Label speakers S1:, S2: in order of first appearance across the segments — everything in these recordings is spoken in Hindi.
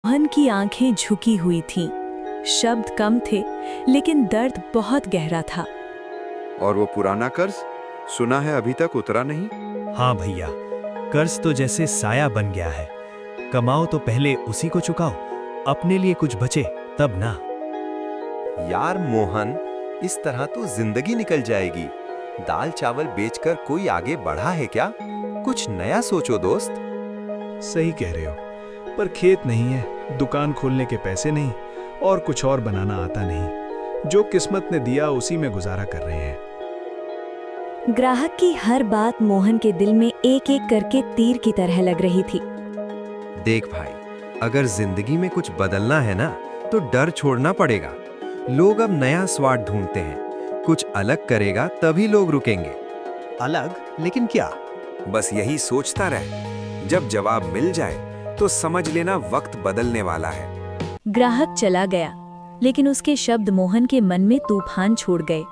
S1: मोहन की आंखें झुकी हुई थीं। शब्द कम थे, लेकिन दर्द बहुत गहरा था।
S2: और वो पुराना कर्ज सुना है अभी तक उतरा नहीं?
S3: हाँ भैया, कर्ज तो जैसे साया बन गया है। कमाओ तो पहले उसी को चुकाओ, अपने लिए कुछ बचे तब ना।
S4: यार मोहन, इस तरह तो जिंदगी निकल जाएगी। दाल चावल बेचकर कोई आगे बढ़ा है क्या? कुछ नया सोचो दोस्त।
S5: सही कह रहे हो, पर खेत नहीं है, दुकान खोलने के पैसे नहीं और कुछ और बनाना आता नहीं। जो किस्मत ने दिया उसी में गुजारा कर रहे हैं।
S1: ग्राहक की हर बात मोहन के दिल में एक एक करके तीर की तरह लग रही थी।
S4: देख भाई, अगर जिंदगी में कुछ बदलना है ना, तो डर छोड़ना पड़ेगा। लोग अब नया स्वाद ढूंढते हैं। कुछ अलग करेगा तभी लोग रुकेंगे।
S3: अलग? लेकिन क्या?
S2: बस यही सोचता रहे। जब जवाब मिल जाए तो समझ लेना वक्त बदलने वाला है।
S1: ग्राहक चला गया, लेकिन उसके शब्द मोहन के मन में तूफान छोड़ गए।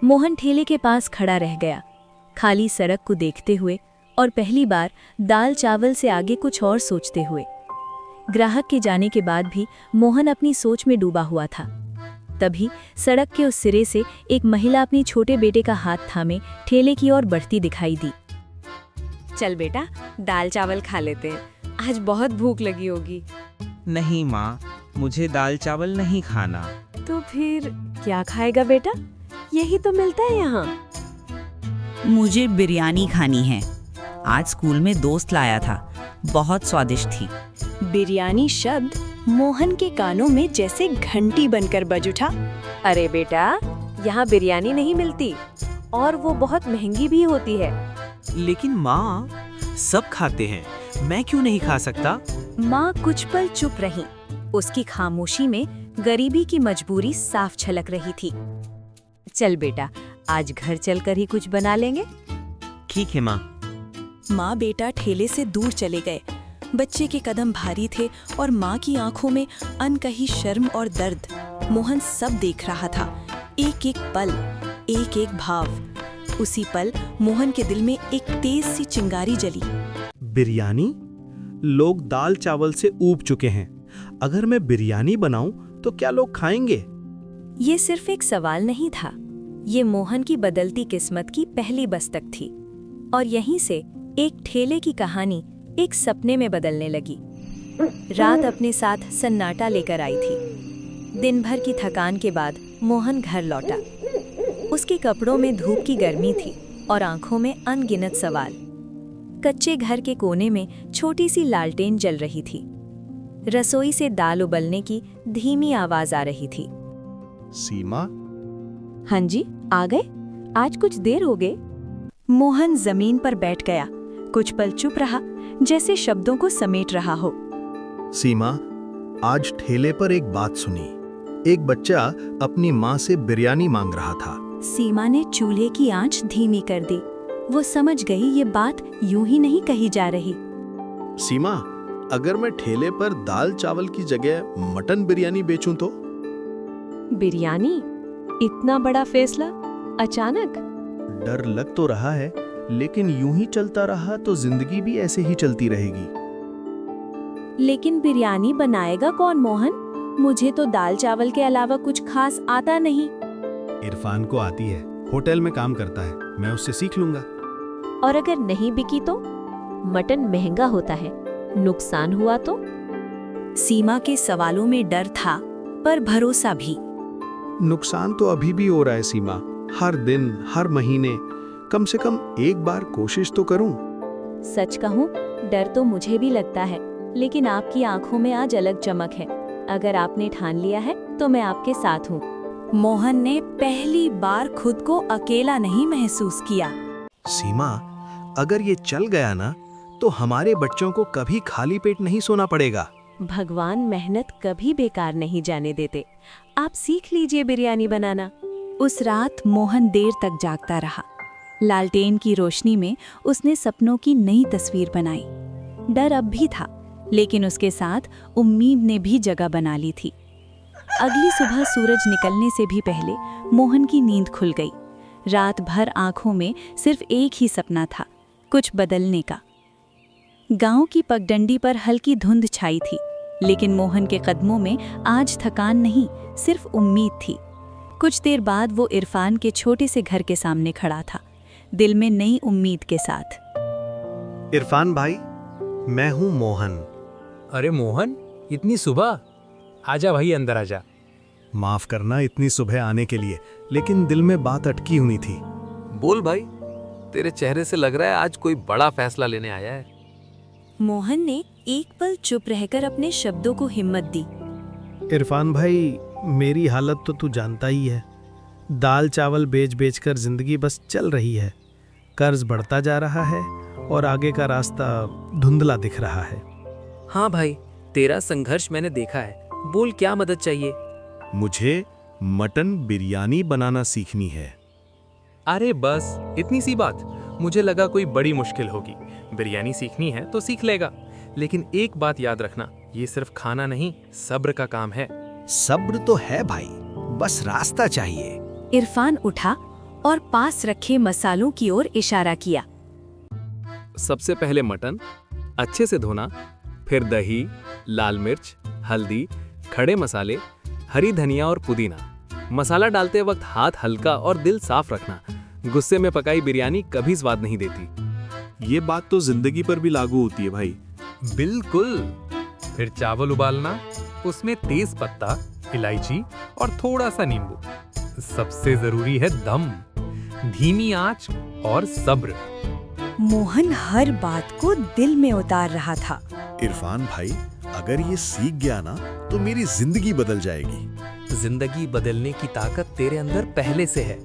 S1: मोहन ठेले के पास खड़ा रह गया, खाली सड़क को देखते हुए और पहली बार दाल चावल से आगे कुछ और सोचते हुए। ग्राहक के जाने के बाद भी मोहन अपनी सोच में डूबा हुआ था। तभी सड़क के उस सिरे से एक महिला अपनी छोटे बेटे का हाथ थामे ठेले की ओर बढ़ती दिखाई दी।
S6: चल बेटा, दाल चावल खा लेते हैं, आज बहुत भूख लगी होगी।
S7: नहीं माँ, मुझे दाल चावल नहीं खाना।
S6: तो फिर क्या खाएगा बेटा? यही तो मिलता है यहाँ।
S8: मुझे बिरयानी खानी है। आज स्कूल में दोस्त लाया था, बहुत स्वादिष्ट थी।
S1: बिरयानी शब्द मोहन के कानों में जैसे घंटी बनकर बज उठा।
S6: अरे बेटा, यहाँ बिरयानी नहीं मिलती और वो बहुत महंगी भी होती है।
S7: लेकिन माँ, सब खाते हैं, मैं क्यों नहीं खा सकता?
S1: माँ कुछ पल चुप रही। उसकी खामोशी में गरीबी की मजबूरी साफ झलक रही थी।
S6: चल बेटा, आज घर चलकर ही कुछ बना लेंगे।
S7: ठीक है माँ।
S1: माँ बेटा ठेले से दूर चले गए। बच्चे के कदम भारी थे और माँ की आंखों में अनकही शर्म और दर्द। मोहन सब देख रहा था, एक एक पल, एक एक भाव। उसी पल मोहन के दिल में एक तेज सी चिंगारी जली।
S3: बिरयानी? लोग दाल चावल से ऊब चुके हैं। अगर मैं बिरयानी बनाऊं तो क्या लोग खाएंगे?
S1: ये सिर्फ एक सवाल नहीं था, ये मोहन की बदलती किस्मत की पहली बस्तक थी। और यहीं से एक ठेले की कहानी एक सपने में बदलने लगी। रात अपने साथ सन्नाटा लेकर आई थी। दिन भर की थकान के बाद मोहन घर लौटा। उसके कपड़ों में धूप की गर्मी थी और आंखों में अनगिनत सवाल। कच्चे घर के कोने में छोटी सी लालटेन जल रही थी। रसोई से दाल उबलने की धीमी आवाज आ रही थी।
S5: सीमा?
S6: हाँ जी, आ गए? आज कुछ देर हो गए।
S1: मोहन जमीन पर बैठ गया, कुछ पल चुप रहा, जैसे शब्दों को समेट रहा हो।
S5: सीमा, आज ठेले पर एक बात सुनी। एक बच्चा अपनी माँ से बिरयानी मांग रहा था।
S1: सीमा ने चूल्हे की आंच धीमी कर दी। वो समझ गई ये बात यूं ही नहीं कही जा रही।
S5: सीमा, अगर मैं ठेले पर दाल चावल की जगह मटन बिरयानी बेचूं तो?
S6: बिरयानी? इतना बड़ा फैसला अचानक?
S5: डर लग तो रहा है, लेकिन यूं ही चलता रहा तो जिंदगी भी ऐसे ही चलती रहेगी।
S1: लेकिन बिरयानी बनाएगा कौन मोहन? मुझे तो दाल चावल के अलावा कुछ खास आता नहीं।
S5: इरफान को आती है, होटल में काम करता है, मैं उससे सीख लूंगा।
S6: और अगर नहीं बिकी तो? मटन महंगा होता है, नुकसान हुआ तो?
S1: सीमा के सवालों में डर था, पर भरोसा भी।
S5: नुकसान तो अभी भी हो रहा है सीमा, हर दिन, हर महीने। कम से कम एक बार कोशिश तो करूं।
S1: सच कहूं, डर तो मुझे भी लगता है, लेकिन आपकी आंखों में आज अलग चमक है। अगर आपने ठान लिया है तो मैं आपके साथ हूँ। मोहन ने पहली बार खुद को अकेला नहीं महसूस किया।
S5: सीमा, अगर ये चल गया ना, तो हमारे बच्चों को कभी खाली पेट नहीं सोना पड़ेगा।
S6: भगवान मेहनत कभी बेकार नहीं जाने देते। आप सीख लीजिए बिरयानी बनाना।
S1: उस रात मोहन देर तक जागता रहा। लालटेन की रोशनी में उसने सपनों की नई तस्वीर बनाई। डर अब भी था, लेकिन उसके साथ उम्मीद ने भी जगह बना ली थी। अगली सुबह सूरज निकलने से भी पहले मोहन की नींद खुल गई। रात भर आंखों में सिर्फ एक ही सपना था, कुछ बदलने का। गांव की पगडंडी पर हल्की धुंध छाई थी, लेकिन मोहन के कदमों में आज थकान नहीं, सिर्फ उम्मीद थी। कुछ देर बाद वो इरफान के छोटे से घर के सामने खड़ा था, दिल में नई उम्मीद के साथ।
S3: इरफान भाई, मैं हूँ मोहन।
S9: अरे मोहन, इतनी सुबह? आजा भाई, अंदर आजा।
S5: माफ करना इतनी सुबह आने के लिए, लेकिन दिल में बात अटकी हुई थी।
S9: बोल भाई, तेरे चेहरे से लग रहा है आज कोई बड़ा फैसला लेने आया है।
S1: मोहन ने एक पल चुप रहकर अपने शब्दों को हिम्मत दी।
S10: इरफान भाई, मेरी हालत तो तू जानता ही है। दाल चावल बेच बेच कर जिंदगी बस चल रही है। कर्ज बढ़ता जा रहा है और आगे का रास्ता धुंधला दिख रहा है।
S9: हाँ भाई, तेरा संघर्ष मैंने देखा है। बोल, क्या मदद चाहिए?
S5: मुझे मटन बिरयानी बनाना सीखनी है।
S9: अरे बस इतनी सी बात? मुझे लगा कोई बड़ी मुश्किल होगी। बिरयानी सीखनी है तो सीख लेगा, लेकिन एक बात याद रखना, ये सिर्फ खाना नहीं, सब्र का काम है।
S5: सब्र तो है भाई, बस रास्ता चाहिए।
S1: इरफान उठा और पास रखे मसालों की ओर इशारा किया।
S9: सबसे पहले मटन अच्छे से धोना, फिर दही, लाल मिर्च, हल्दी, खड़े मसाले, हरी धनिया और पुदीना। मसाला डालते वक्त हाथ हल्का और दिल साफ रखना। गुस्से में पकाई बिरयानी कभी स्वाद नहीं देती।
S5: ये बात तो जिंदगी पर भी लागू होती है भाई।
S9: बिल्कुल। फिर चावल उबालना, उसमें तेज पत्ता, इलायची और थोड़ा सा नींबू। सबसे जरूरी है दम, धीमी आंच और सब्र।
S1: मोहन हर बात को दिल में उतार रहा था।
S5: इरफान भाई, अगर ये सीख गया ना तो मेरी जिंदगी बदल जाएगी।
S9: जिंदगी बदलने की ताकत तेरे अंदर पहले से है।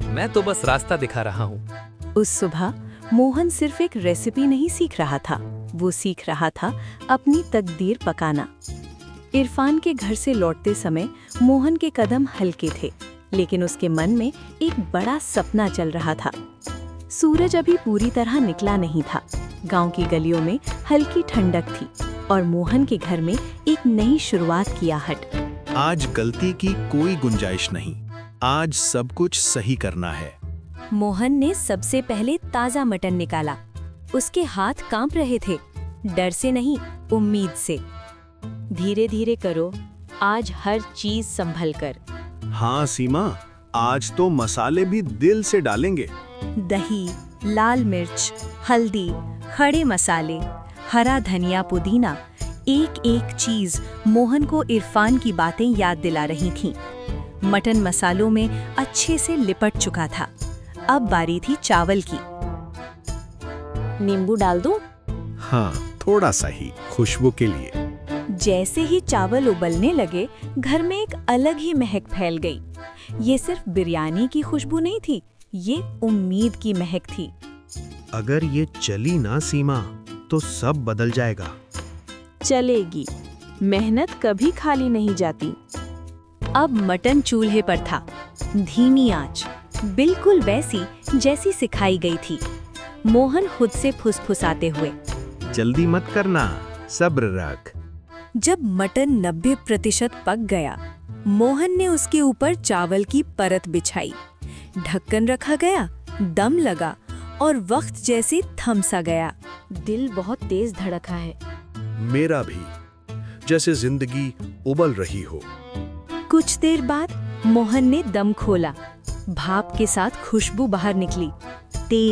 S9: मैं तो बस रास्ता दिखा रहा हूँ।
S1: उस सुबह मोहन सिर्फ एक रेसिपी नहीं सीख रहा था, वो सीख रहा था अपनी तकदीर पकाना। इरफान के घर से लौटते समय मोहन के कदम हल्के थे, लेकिन उसके मन में एक बड़ा सपना चल रहा था। सूरज अभी पूरी तरह निकला नहीं था। गांव की गलियों में हल्की ठंडक थी और मोहन के घर में एक नई शुरुआत की आहट।
S5: आज गलती की कोई गुंजाइश नहीं, आज सब कुछ सही करना है।
S1: मोहन ने सबसे पहले ताजा मटन निकाला। उसके हाथ कांप रहे थे, डर से नहीं, उम्मीद से। धीरे धीरे करो, आज हर चीज संभल कर।
S5: हाँ सीमा, आज तो मसाले भी दिल से डालेंगे।
S1: दही, लाल मिर्च, हल्दी, खड़े मसाले, हरा धनिया, पुदीना, एक एक चीज मोहन को इरफान की बातें याद दिला रही थीं। मटन मसालों में अच्छे से लिपट चुका था। अब बारी थी चावल की। नींबू डाल दूं?
S5: हाँ, थोड़ा सा ही, खुशबू के लिए।
S1: जैसे ही चावल उबलने लगे, घर में एक अलग ही महक फैल गई। ये सिर्फ बिरयानी की खुशबू नहीं थी, ये उम्मीद की महक थी।
S5: अगर ये चली ना सीमा, तो सब बदल जाएगा।
S6: चलेगी, मेहनत कभी खाली नहीं जाती।
S1: अब मटन चूल्हे पर था, धीमी आंच, बिल्कुल वैसी जैसी सिखाई गई थी। मोहन खुद से फुसफुसाते हुए,
S5: जल्दी मत करना, सब्र रख।
S1: जब मटन 90% पक गया, मोहन ने उसके ऊपर चावल की परत बिछाई। ढक्कन रखा गया, दम लगा और वक्त जैसे थम सा गया।
S6: दिल बहुत तेज धड़का है।
S5: मेरा भी, जैसे जिंदगी उबल रही हो।
S1: कुछ देर बाद मोहन ने दम खोला। भाप के साथ खुशबू बाहर निकली, तेज।